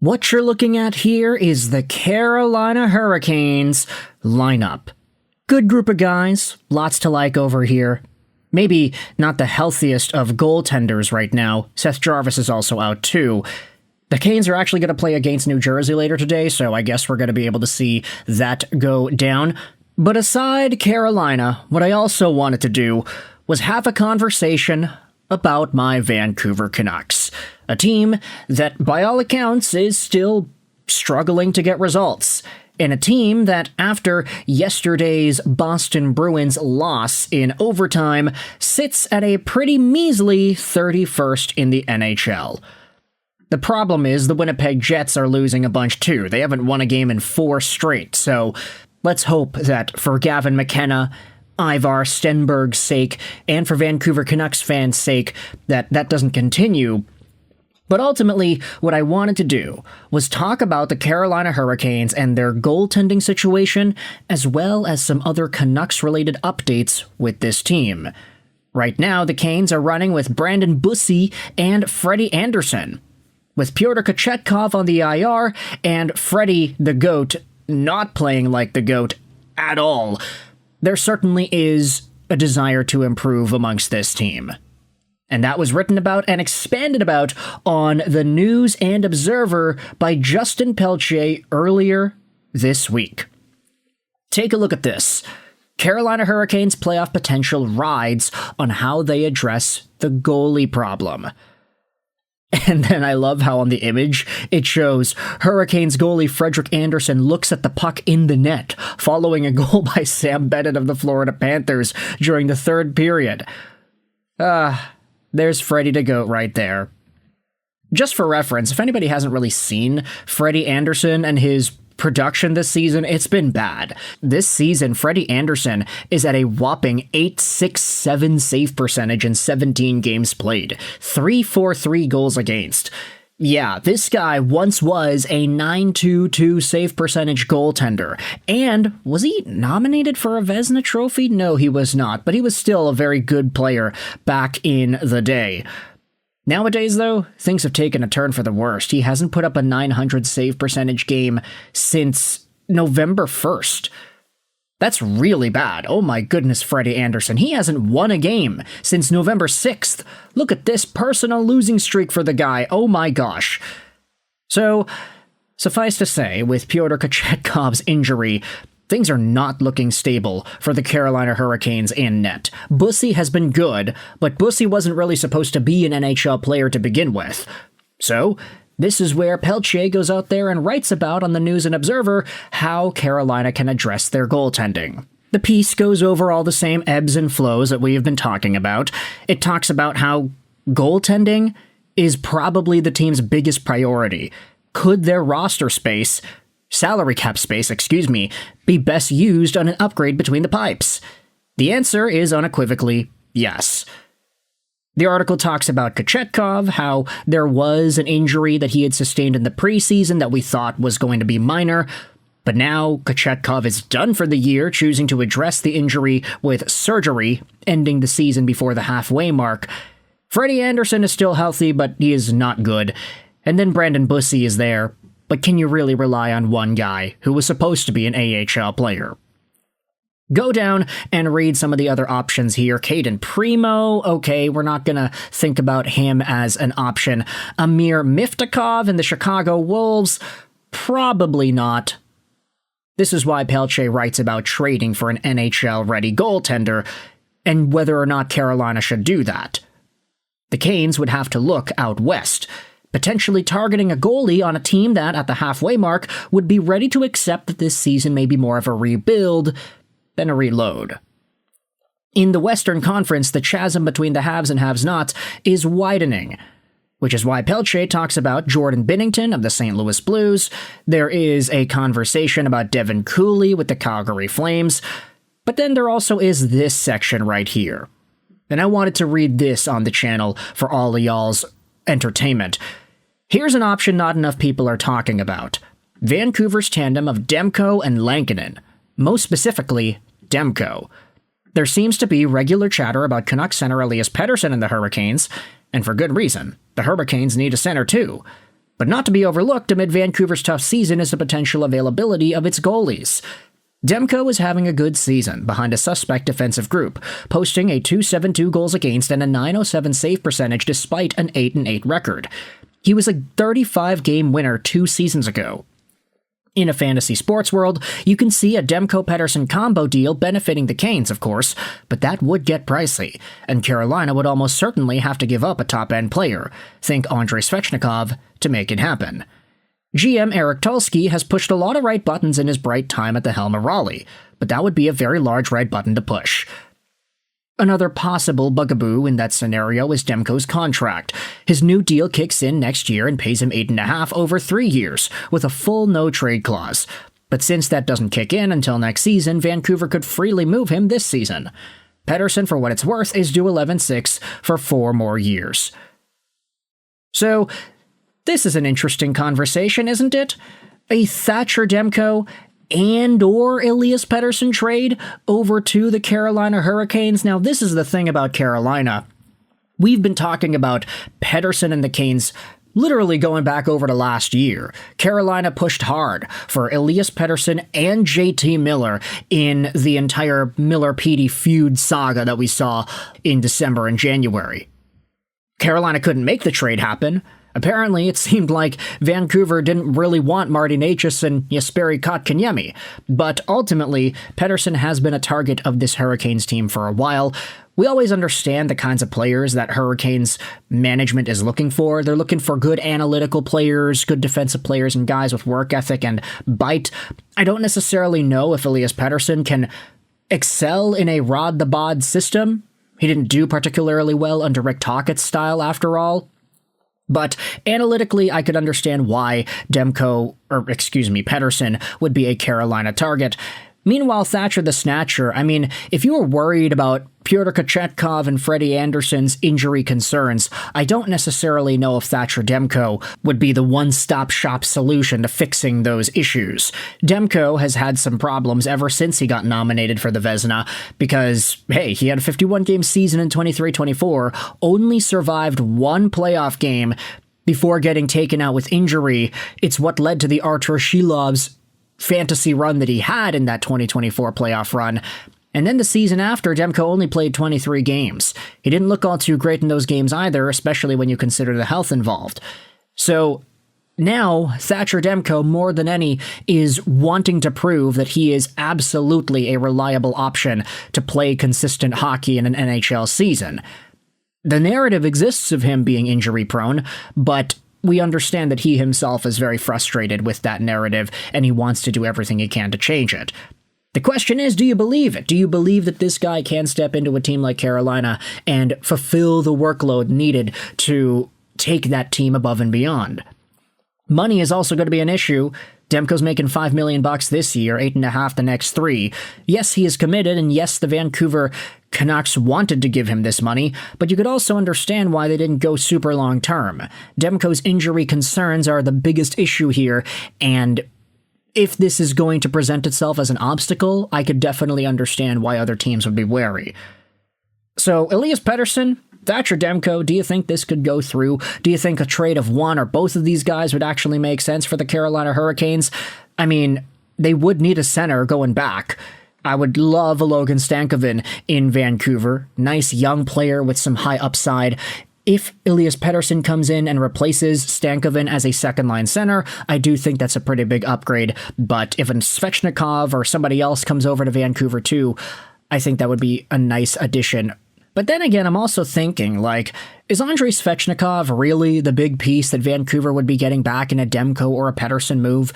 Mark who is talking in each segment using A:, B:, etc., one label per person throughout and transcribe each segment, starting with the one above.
A: What you're looking at here is the Carolina Hurricanes lineup. Good group of guys, lots to like over here. Maybe not the healthiest of goaltenders right now. Seth Jarvis is also out too. The Canes are actually going to play against New Jersey later today, so I guess we're going to be able to see that go down. But aside Carolina, what I also wanted to do was have a conversation about my Vancouver Canucks, a team that, by all accounts, is still struggling to get results, and a team that, after yesterday's Boston Bruins loss in overtime, sits at a pretty measly 31st in the NHL. The problem is the Winnipeg Jets are losing a bunch too. They haven't won a game in 4 straight, so let's hope that for Gavin McKenna, Ivar Stenberg's sake, and for Vancouver Canucks fans' sake, that doesn't continue. But ultimately, what I wanted to do was talk about the Carolina Hurricanes and their goaltending situation, as well as some other Canucks-related updates with this team. Right now, the Canes are running with Brandon Bussi and Freddie Anderson, with Pyotr Kochetkov on the IR and Freddie the GOAT not playing like the GOAT at all. There certainly is a desire to improve amongst this team. And that was written about and expanded about on the News and Observer by Justin Pelletier earlier this week. Take a look at this. Carolina Hurricanes' playoff potential rides on how they address the goalie problem. And then I love how on the image, it shows Hurricanes goalie Frederik Andersen looks at the puck in the net, following a goal by Sam Bennett of the Florida Panthers during the 3rd period. There's Freddie the GOAT right there. Just for reference, if anybody hasn't really seen Freddie Andersen and his production this season, it's been bad. This season, Freddie Andersen is at a whopping .867 save percentage in 17 games played, 343 goals against. Yeah, this guy once was a .922 save percentage goaltender. And was he nominated for a Vezina Trophy? No, he was not, but he was still a very good player back in the day. Nowadays, though, things have taken a turn for the worst. He hasn't put up a .900 save percentage game since November 1st. That's really bad. Oh my goodness, Freddie Andersen. He hasn't won a game since November 6th. Look at this personal losing streak for the guy. Oh my gosh. So, suffice to say, with Pyotr Kochetkov's injury, things are not looking stable for the Carolina Hurricanes in net. Bussi has been good, but Bussi wasn't really supposed to be an NHL player to begin with. So, this is where Pelletier goes out there and writes about on the News and Observer how Carolina can address their goaltending. The piece goes over all the same ebbs and flows that we have been talking about. It talks about how goaltending is probably the team's biggest priority. Could their roster space, salary cap space, be best used on an upgrade between the pipes? The answer is unequivocally yes. The article talks about Kochetkov, how there was an injury that he had sustained in the preseason that we thought was going to be minor, but now Kochetkov is done for the year, choosing to address the injury with surgery, ending the season before the halfway mark. Freddie Andersen is still healthy, but he is not good. And then Brandon Bussi is there. But can you really rely on one guy who was supposed to be an AHL player? Go down and read some of the other options here. Caden Primo, okay, we're not going to think about him as an option. Amir Miftakov in the Chicago Wolves, probably not. This is why Pelletier writes about trading for an NHL-ready goaltender, and whether or not Carolina should do that. The Canes would have to look out west, potentially targeting a goalie on a team that, at the halfway mark, would be ready to accept that this season may be more of a rebuild than a reload. In the Western Conference, the chasm between the haves and have-nots is widening, which is why Pelletier talks about Jordan Binnington of the St. Louis Blues. There is a conversation about Devin Cooley with the Calgary Flames, but then there also is this section right here. And I wanted to read this on the channel for all of y'all's entertainment. Here's an option not enough people are talking about. Vancouver's tandem of Demko and Lankinen. Most specifically, Demko. There seems to be regular chatter about Canucks center Elias Pettersson and the Hurricanes, and for good reason. The Hurricanes need a center too. But not to be overlooked amid Vancouver's tough season is the potential availability of its goalies. Demko is having a good season behind a suspect defensive group, posting a .272 goals against and a .907 save percentage despite an 8-8 record. He was a 35-game winner 2 seasons ago. In a fantasy sports world, you can see a Demko-Pettersson combo deal benefiting the Canes, of course, but that would get pricey, and Carolina would almost certainly have to give up a top-end player, think Andrei Svechnikov, to make it happen. GM Eric Tulsky has pushed a lot of right buttons in his bright time at the helm of Raleigh, but that would be a very large right button to push. Another possible bugaboo in that scenario is Demko's contract. His new deal kicks in next year and pays him $8.5 over 3 years, with a full no-trade clause. But since that doesn't kick in until next season, Vancouver could freely move him this season. Pettersson, for what it's worth, is due $11.6 for 4 more years. So, this is an interesting conversation, isn't it? A Thatcher Demko and/or Elias Pettersson trade over to the Carolina Hurricanes. Now, this is the thing about Carolina. We've been talking about Pettersson and the Canes literally going back over to last year. Carolina pushed hard for Elias Pettersson and JT Miller in the entire Miller-Petey feud saga that we saw in December and January. Carolina couldn't make the trade happen. Apparently, it seemed like Vancouver didn't really want Marty Necas and Jesperi Kotkaniemi, but ultimately, Pettersson has been a target of this Hurricanes team for a while. We always understand the kinds of players that Hurricanes management is looking for. They're looking for good analytical players, good defensive players, and guys with work ethic and bite. I don't necessarily know if Elias Pettersson can excel in a Rod the Bod system. He didn't do particularly well under Rick Tockett's style, after all. But analytically, I could understand why Pettersson would be a Carolina target. Meanwhile, Thatcher the Snatcher, if you were worried about Pyotr Kochetkov and Freddie Anderson's injury concerns, I don't necessarily know if Thatcher Demko would be the one-stop-shop solution to fixing those issues. Demko has had some problems ever since he got nominated for the Vezina, because, hey, he had a 51-game season in 23-24, only survived 1 playoff game before getting taken out with injury. It's what led to the Artur Shilov's fantasy run that he had in that 2024 playoff run. And then the season after, Demko only played 23 games. He didn't look all too great in those games either, especially when you consider the health involved. So now, Thatcher Demko, more than any, is wanting to prove that he is absolutely a reliable option to play consistent hockey in an NHL season. The narrative exists of him being injury-prone, but we understand that he himself is very frustrated with that narrative, and he wants to do everything he can to change it. The question is, do you believe it? Do you believe that this guy can step into a team like Carolina and fulfill the workload needed to take that team above and beyond? Money is also going to be an issue. Demko's making $5 million this year, $8.5 the next 3. Yes, he is committed, and yes, the Vancouver Canucks wanted to give him this money, but you could also understand why they didn't go super long term. Demko's injury concerns are the biggest issue here, and if this is going to present itself as an obstacle, I could definitely understand why other teams would be wary. So, Elias Pettersson, Thatcher Demko, do you think this could go through? Do you think a trade of one or both of these guys would actually make sense for the Carolina Hurricanes? They would need a center going back. I would love a Logan Stankoven in Vancouver. Nice young player with some high upside. If Elias Pettersson comes in and replaces Stankoven as a second-line center, I do think that's a pretty big upgrade. But if a Svechnikov or somebody else comes over to Vancouver too, I think that would be a nice addition. But then again, I'm also thinking, is Andrei Svechnikov really the big piece that Vancouver would be getting back in a Demko or a Pettersson move?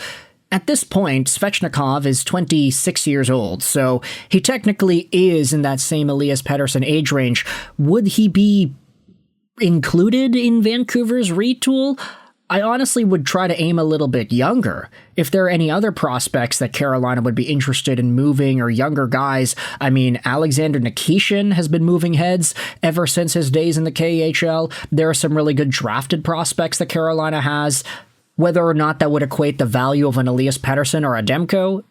A: At this point, Svechnikov is 26 years old, so he technically is in that same Elias Pettersson age range. Would he be included in Vancouver's retool? I honestly would try to aim a little bit younger. If there are any other prospects that Carolina would be interested in moving or younger guys, Alexander Nikishin has been moving heads ever since his days in the KHL. There are some really good drafted prospects that Carolina has. Whether or not that would equate the value of an Elias Pettersson or a Demko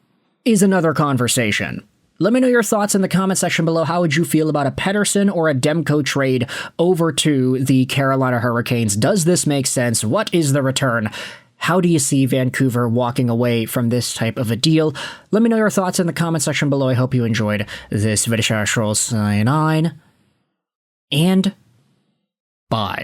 A: is another conversation. Let me know your thoughts in the comment section below. How would you feel about a Pettersson or a Demko trade over to the Carolina Hurricanes? Does this make sense? What is the return? How do you see Vancouver walking away from this type of a deal? Let me know your thoughts in the comment section below. I hope you enjoyed this video. Sign on, and bye.